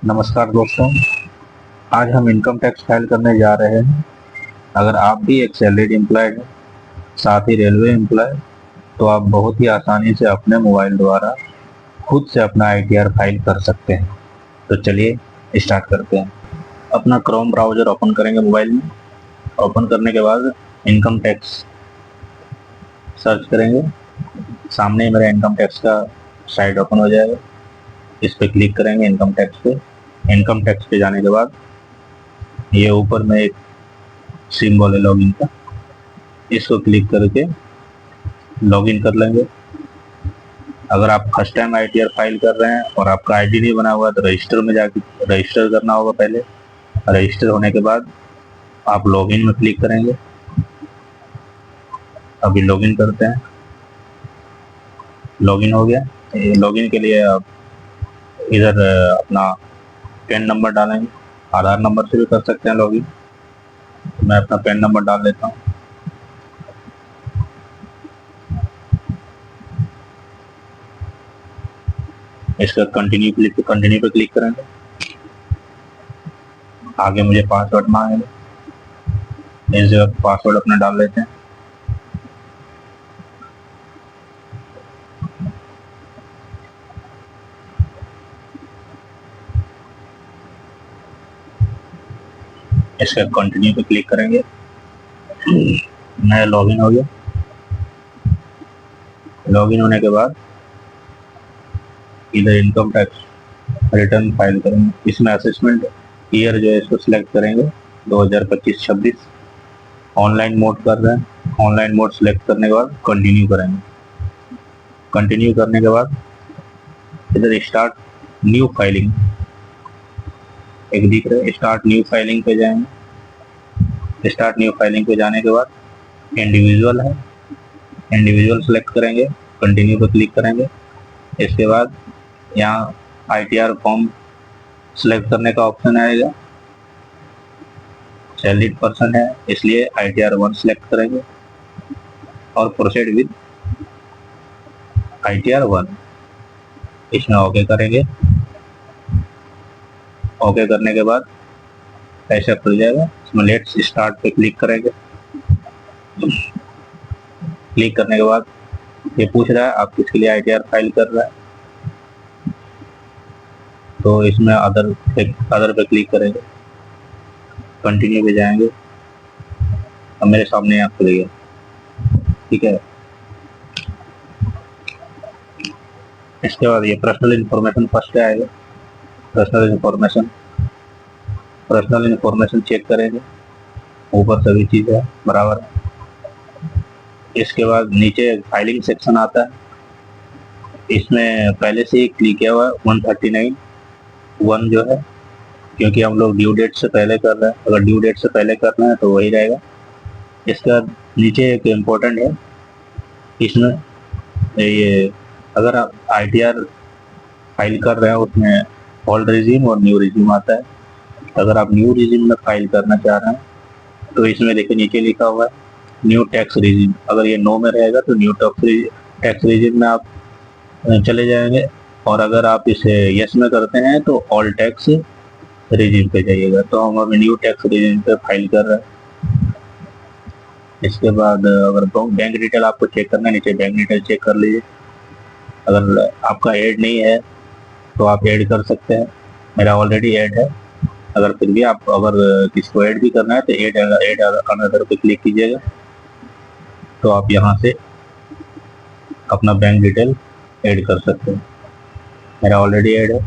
नमस्कार दोस्तों। आज हम इनकम टैक्स फाइल करने जा रहे हैं। अगर आप भी एक सैलरीड एम्प्लॉय हैं, साथ ही रेलवे एम्प्लॉय, तो आप बहुत ही आसानी से अपने मोबाइल द्वारा खुद से अपना आईटीआर फाइल कर सकते हैं। तो चलिए स्टार्ट करते हैं। अपना क्रोम ब्राउज़र ओपन करेंगे मोबाइल में। ओपन करने के बाद इनकम टैक्स सर्च करेंगे। सामने मेरा इनकम टैक्स का साइट ओपन हो जाएगा। इस पर क्लिक करेंगे इनकम टैक्स पे। इनकम टैक्स पे जाने के बाद ये ऊपर में एक सिंबल है लॉगिन का, इसको क्लिक करके लॉगिन कर लेंगे। अगर आप फर्स्ट टाइम आईटीआर फाइल कर रहे हैं और आपका आईडी नहीं बना हुआ है तो रजिस्टर में जाके रजिस्टर करना होगा। पहले रजिस्टर होने के बाद आप लॉगिन में क्लिक करेंगे। अभी लॉगिन करते हैं। लॉगिन हो गया। लॉगिन के लिए आप इधर अपना पैन नंबर डालेंगे। आधार नंबर से भी कर सकते हैं लॉगिन। तो मैं अपना पैन नंबर डाल लेता हूँ। इसका कंटिन्यू पे क्लिक करेंगे। आगे मुझे पासवर्ड मांगेंगे। इस जगह पासवर्ड अपना डाल लेते हैं। इसका कंटिन्यू पे क्लिक करेंगे। मैं लॉगिन हो गया। लॉगिन होने के बाद इधर इनकम टैक्स रिटर्न फाइल करेंगे। इसमें असेसमेंट ईयर जो है इसको सिलेक्ट करेंगे 2025-26। ऑनलाइन मोड कर रहे हैं। ऑनलाइन मोड सिलेक्ट करने के बाद कंटिन्यू करेंगे। कंटिन्यू करने के बाद इधर स्टार्ट न्यू फाइलिंग एक दिख रहा है, स्टार्ट न्यू फाइलिंग पे जाएंगे। स्टार्ट न्यू फाइलिंग पे जाने के बाद इंडिविजुअल है, इंडिविजुअल सेलेक्ट करेंगे। कंटिन्यू पे क्लिक करेंगे। इसके बाद यहाँ आईटीआर फॉर्म सेलेक्ट करने का ऑप्शन आएगा। सैलरीड पर्सन है इसलिए आईटीआर 1 सेलेक्ट करेंगे और प्रोसीड विद आईटीआर 1 इसमें ओके करेंगे। ओके करने के बाद ऐसा खुल जाएगा। इसमें लेट्स स्टार्ट पे क्लिक करेंगे। क्लिक करने के बाद ये पूछ रहा है आप किसके लिए आईटीआर फाइल कर रहा है, तो इसमें अदर पे क्लिक करेंगे। कंटिन्यू पे जाएंगे। अब मेरे सामने यहाँ खुल गया। ठीक है। इसके बाद ये पर्सनल इंफॉर्मेशन फर्स्ट आएगा। पर्सनल इंफॉर्मेशन चेक करेंगे। ऊपर सभी चीज़ें बराबर है। इसके बाद नीचे फाइलिंग सेक्शन आता है। इसमें पहले से ही क्लिक किया हुआ है 139(1) जो है, क्योंकि हम लोग ड्यू डेट से पहले कर रहे हैं। अगर ड्यू डेट से पहले करना है तो वही रहेगा। इसके बाद नीचे एक इम्पोर्टेंट है, इसमें ये अगर आप आईटीआर फाइल कर रहे हैं उसमें ओल्ड रिजीम और न्यू रिजीम आता है। अगर आप न्यू रिजीम में फाइल करना चाह रहे हैं तो इसमें देखिए नीचे लिखा हुआ है न्यू टैक्स रिजीम। अगर ये नो में रहेगा तो न्यू टैक्स रिजीम में आप चले जाएंगे, और अगर आप इसे यस में करते हैं तो ऑल टैक्स रिजीम पे जाइएगा। तो हम अभी न्यू टैक्स रिजीम पे फाइल कर रहे हैं। इसके बाद अगर बैंक डिटेल आपको चेक करना है, नीचे बैंक डिटेल चेक कर लीजिए। अगर आपका ऐड नहीं है तो आप ऐड कर सकते हैं। मेरा ऑलरेडी ऐड है। अगर फिर भी आप अगर किसी को ऐड भी करना है तो ऐड अनदर पे क्लिक कीजिएगा, तो आप यहाँ से अपना बैंक डिटेल ऐड कर सकते हैं। मेरा ऑलरेडी ऐड है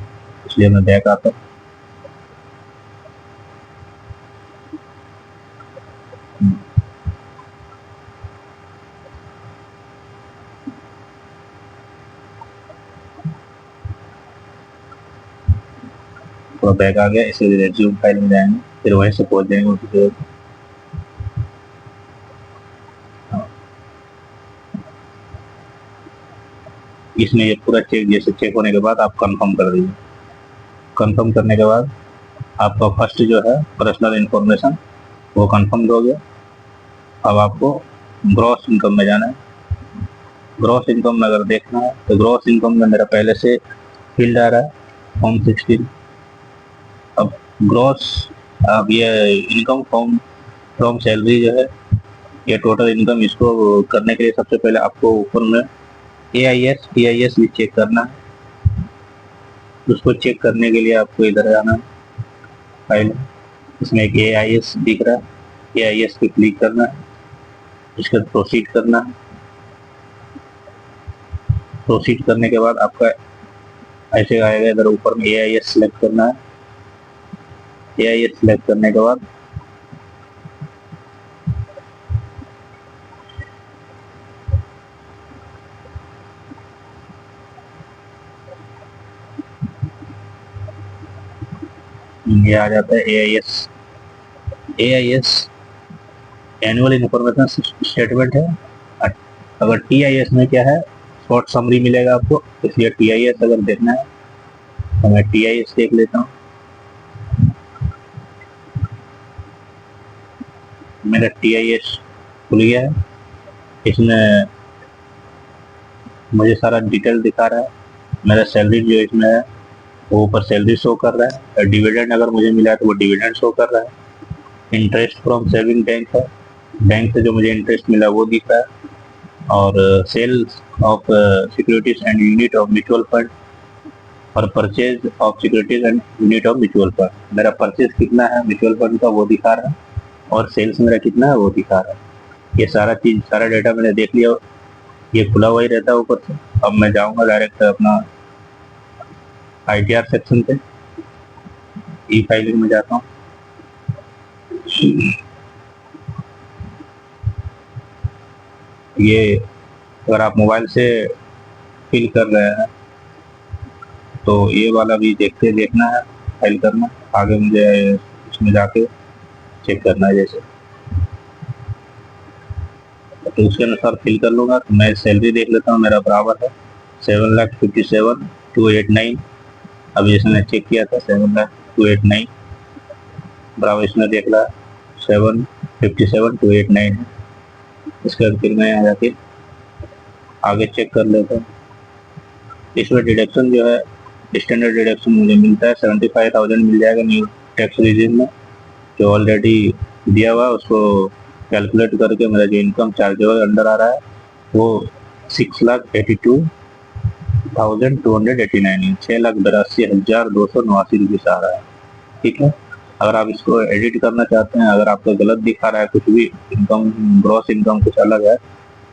इसलिए मैं बैक आता हूँ। थोड़ा बैक आ गया। इसे रिज्यूम फाइल में जाएंगे, फिर वहीं से पहुँच जाएंगे उसी जगह। इसमें ये पूरा चेक होने के बाद आप कंफर्म कर दीजिए। कंफर्म करने के बाद आपका फर्स्ट जो है पर्सनल इंफॉर्मेशन वो कंफर्म हो गया। अब आपको ग्रॉस इनकम में जाना है। ग्रॉस इनकम में अगर देखना है तो ग्रॉस इनकम में मेरा पहले से फील्ड आ रहा है फॉर्म 16। ग्रॉस, अब ये इनकम फ्रॉम सैलरी जो है, ये टोटल इनकम, इसको करने के लिए सबसे पहले आपको ऊपर में AIS भी चेक करना है। उसको चेक करने के लिए आपको इधर आना है, फाइल, इसमें एक AIS दिख रहा है, AIS पे क्लिक करना है, इसके बाद प्रोसीड करना है। प्रोसीड करने के बाद आपका ऐसे आएगा, इधर ऊपर में AIS सेलेक्ट करना है। AIS सेलेक्ट करने के बाद ये आ जाता है AIS एनुअल इंफॉर्मेशन स्टेटमेंट है। अगर TIS में क्या है, शॉर्ट समरी मिलेगा आपको, इसलिए TIS अगर देखना है तो मैं TIS देख लेता हूँ। मेरा TIS खुल गया है, इसमें मुझे सारा डिटेल दिखा रहा है। मेरा सैलरी जो इसमें है वो ऊपर सैलरी शो कर रहा है, डिविडेंड अगर मुझे मिला है तो वो डिविडेंड शो कर रहा है। इंटरेस्ट फ्रॉम सेविंग बैंक है, बैंक से जो मुझे इंटरेस्ट मिला वो दिख रहा है। और sales of securities and unit of mutual fund और purchase of securities and unit of mutual fund, मेरा परचेज कितना है म्यूचुअल फंड का वो दिखा रहा है, और सेल्स मेरा कितना है वो दिखा रहा है। ये सारा चीज, सारा डेटा मैंने देख लिया, ये खुला हुआ ही रहता है ऊपर से। अब मैं जाऊंगा डायरेक्ट अपना ITR सेक्शन पे, ई फाइलिंग में जाता हूँ। ये अगर आप मोबाइल से फिल कर रहे हैं तो ये वाला भी देखना है, फाइल करना, आगे मुझे इसमें जाके चेक करना है जैसे, तो उसके अनुसार फिल कर लूँगा। तो मैं सैलरी देख लेता हूँ, मेरा बराबर है 7,57,289। अभी इसने चेक किया था 7,02,289 बराबर, इसने देख रहा 7,57,289 है। इसके बाद फिर मैं यहाँ जाके आगे चेक कर लेता हूँ। इसमें डिडक्शन जो है, स्टैंडर्ड डिडक्शन मुझे मिलता है 75,000 मिल जाएगा न्यू टैक्स रिजीम में, जो ऑलरेडी दिया हुआ है उसको कैलकुलेट करके मेरा जो इनकम चार्जेबल अंडर आ रहा है वो 6,82,289 6,82,289 रुपीज़ आ रहा है। ठीक है, अगर आप इसको एडिट करना चाहते हैं, अगर आपको गलत दिखा रहा है कुछ भी, इनकम ग्रॉस इनकम कुछ अलग है,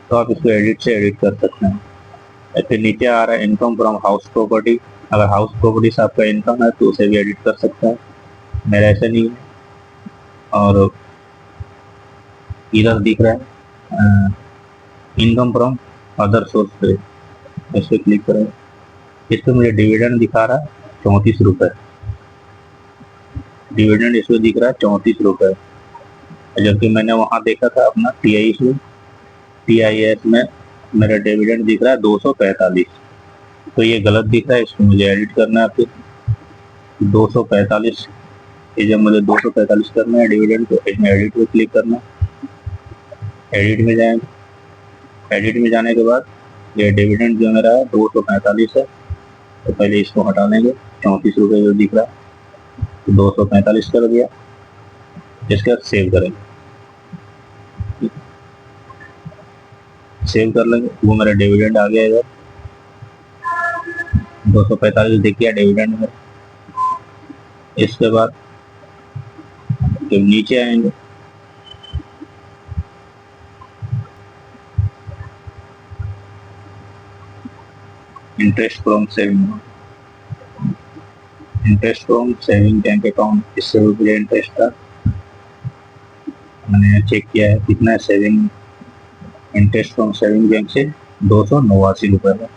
तो आप इसको एडिट से एडिट कर सकते हैं। फिर नीचे आ रहा है इनकम फ्रॉम हाउस प्रॉपर्टी, अगर हाउस प्रॉपर्टी से आपका इनकम है तो उसे भी एडिट कर सकते हैं, मेरा ऐसा नहीं है। और इधर दिख रहा है इनकम फ्रॉम अदर सोर्स पे, इस पर क्लिक करें। इस पर मुझे डिविडेंड दिखा रहा है 34 रुपये, डिविडेंड इसमें दिख रहा है 34 रुपये, जबकि मैंने वहाँ देखा था अपना TIS में मेरा डिविडेंड दिख रहा है 245, तो ये गलत दिख रहा है, इसको मुझे एडिट करना है। फिर 245, ये जब मुझे 245 करना है डिविडेंड, तो इसमें एडिट पे क्लिक करना है, एडिट में जाएंगे। एडिट में जाने के बाद ये डिविडेंड जो मेरा है 245 है, तो पहले इसको हटा लेंगे, 34 रुपये जो दिख रहा है, तो 245 कर दिया। इसके बाद सेव करेंगे, सेव कर लेंगे, वो मेरा डिविडेंड आ गया इधर 245 दिख गया डिविडेंड में। इसके बाद जब नीचे आएंगे interest from saving bank account, इससे मुझे इंटरेस्ट था, मैंने चेक किया है कितना है saving, interest from saving bank से 289 रुपये है,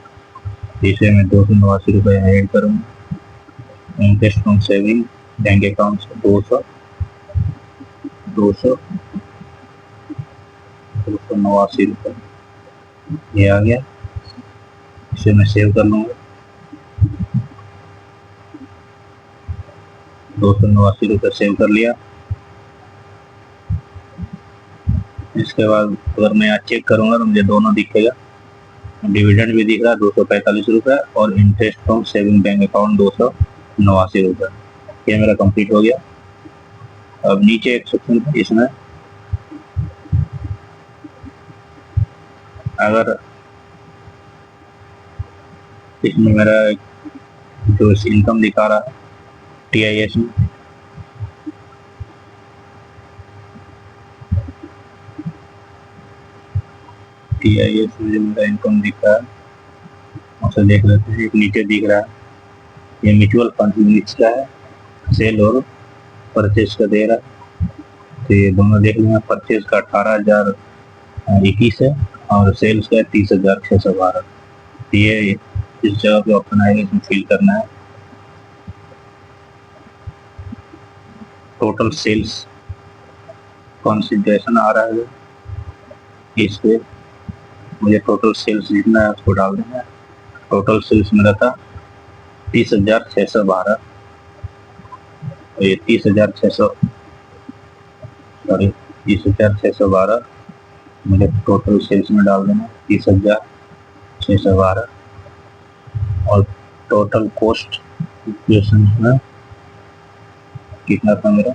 इसे मैं 289 रुपये ऐड करूँगा। Interest from saving bank account से 289 रुपये ये आ गया, इसे मैं सेव कर लूँगा। 289 रुपये सेव कर लिया। इसके बाद अगर मैं यहाँ चेक करूँगा तो मुझे दोनों दिखेगा, डिविडेंड भी दिख रहा है 245 रुपये और interest from saving bank account 289 रुपये। ये मेरा कंप्लीट हो गया। अब नीचे एक सेक्शन है, इसमें अगर इसमें मेरा जो इनकम दिखा रहा है TIS में, TIS में जो मेरा इनकम दिख रहा है उसे देख लेते हैं। एक नीचे दिख रहा है, ये म्यूचुअल फंड यूनिट्स का है, सेल और परचेज का दे रहा है। तो ये दोनों देख लेंगे। परचेज का 18,021 है और सेल्स का 30,612। ये इस जगह पे ऑप्शन आएगा, इसमें फिल करना है टोटल सेल्स कॉन्सिडरेशन आ रहा है, इस पे मुझे टोटल सेल्स जितना है उसको डाल देना है। टोटल सेल्स मेरा था 30,612। ये 30,612 मुझे टोटल सेल्स में डाल देना, 30,612। और टोटल कॉस्ट में कितना था मेरा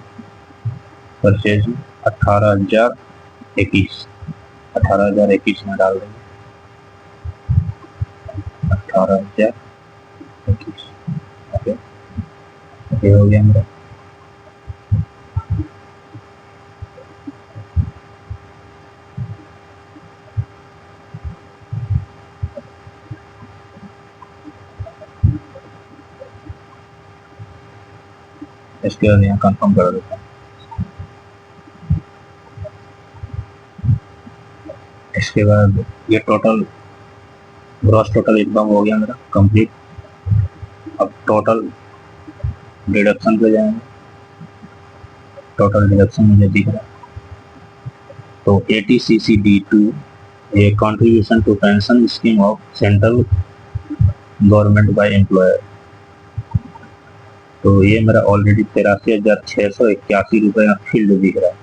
परचेज में 18,021। 18,021 में डाल देंगे, 18,021। ओके, ये हो गया मेरा। इसके बाद यहाँ कंफर्म कर देता हूँ। इसके बाद ये टोटल ग्रॉस टोटल इनकम हो गया मेरा कंप्लीट। अब टोटल डिडक्शन पे जाएंगे। टोटल डिडक्शन मुझे दिख रहा है, तो ATCCD2 ये contribution to pension scheme of central government by employer, तो ये मेरा ऑलरेडी 83,681 रुपये का फील्ड दिख रहा है,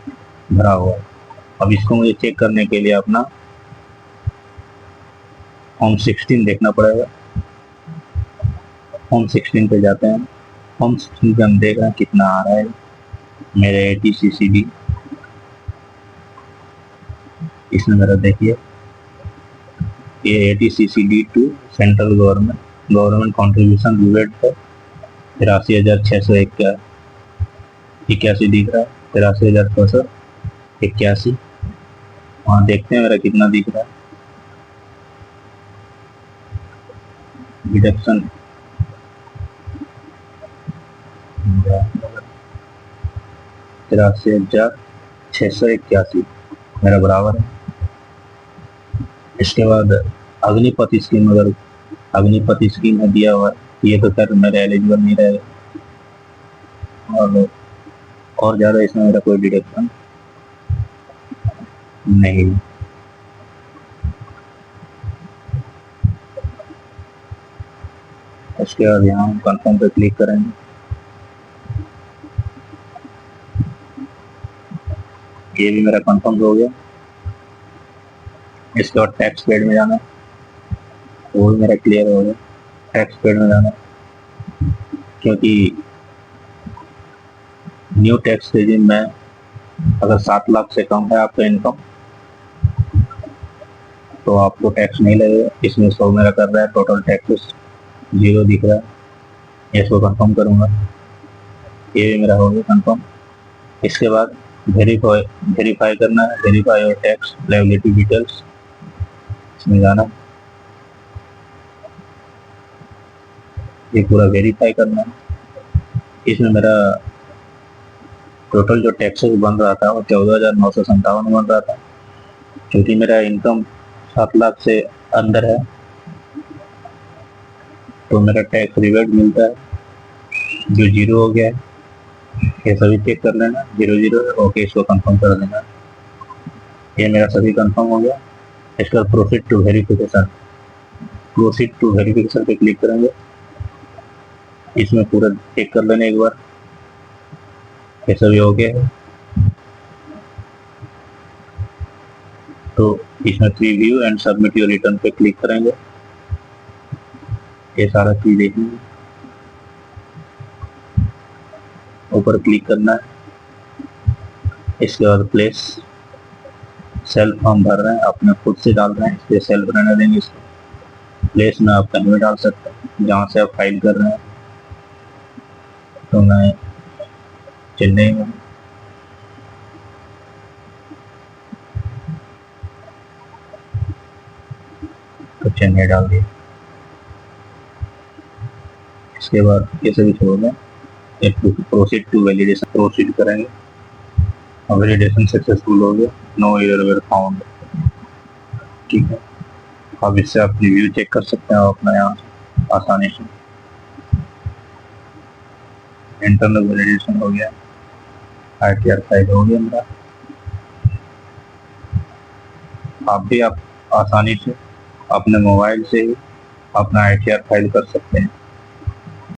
भरा हुआ है। अब इसको मुझे चेक करने के लिए अपना होम 16 देखना पड़ेगा। होम 16 पे जाते हैं। होम 16 पे हम देख रहे हैं कितना आ रहा है मेरे ATCCD। इसमें मेरा देखिए ये ATCCD2 central government contribution rebate है 83,681 दिख रहा है, 83,681। वहाँ देखते हैं मेरा कितना दिख रहा है डिडक्शन। 83,681 मेरा बराबर है। इसके बाद अग्निपथ स्कीम, अगर अग्निपथ स्कीम में दिया हुआ है, ये तो खैर मेरे एलिजिबल नहीं रहेगा, और ज़्यादा इसमें मेरा कोई डिडक्शन नहीं। उसके बाद यहाँ हम कंफर्म पे क्लिक करेंगे। ये भी मेरा कंफर्म हो गया। इसके बाद टैक्स पेड में जाना, वो भी मेरा क्लियर हो गया। टैक्स पेड में जाना, क्योंकि न्यू टैक्स रेजिम में अगर 7 लाख से कम है आपका इनकम तो आपको टैक्स नहीं लगेगा। इसमें 100 मेरा कर रहा है, टोटल टैक्सेस 0 दिख रहा है। इसको कंफर्म करूँगा, ये भी मेरा हो गया कंफर्म। इसके बाद वेरीफाई करना है, वेरीफाई और टैक्स लायबिलिटी डिटेल्स, इसमें जाना, ये पूरा वेरीफाई करना है। इसमें मेरा टोटल जो टैक्सेस बन रहा था वो 14,957 बन रहा था। क्योंकि मेरा इनकम 7 लाख से अंदर है तो मेरा टैक्स रिबेट मिलता है जो 0 हो गया है। ये सभी चेक कर लेना, 0 है, ओके, इसको कंफर्म कर देना। ये मेरा सभी कंफर्म हो गया। इसका proceed to verification, proceed to verification पे क्लिक करेंगे। इसमें पूरा चेक कर लेना एक बार, ये सभी हो गया है। तो इसमें preview and submit your return पे क्लिक करेंगे। ये सारा चीज देखेंगे। ऊपर क्लिक करना है। इसके बाद प्लेस सेल्फ हम भर रहे हैं, अपने खुद से डाल रहे हैं, इसलिए सेल्फ रहने देंगे इसको। प्लेस में आप कहीं भी डाल सकते हैं जहाँ से आप फाइल कर रहे हैं। तो मैं चेन्नई में, तो चेन्नई डाल दिया। इसके बाद कैसे भी छोड़ दें, प्रोसीड टू वैलिडेशन प्रोसीड करेंगे। वैलिडेशन सक्सेसफुल हो गया, नो एरर वेयर फाउंड। ठीक है, अब इससे आप रिव्यू चेक कर सकते हैं अपना यहाँ आसानी से। इंटरनल वैलिडेशन हो गया, ITR फाइल हो गया मेरा। आप भी आप आसानी से अपने मोबाइल से ही अपना ITR फाइल कर सकते हैं।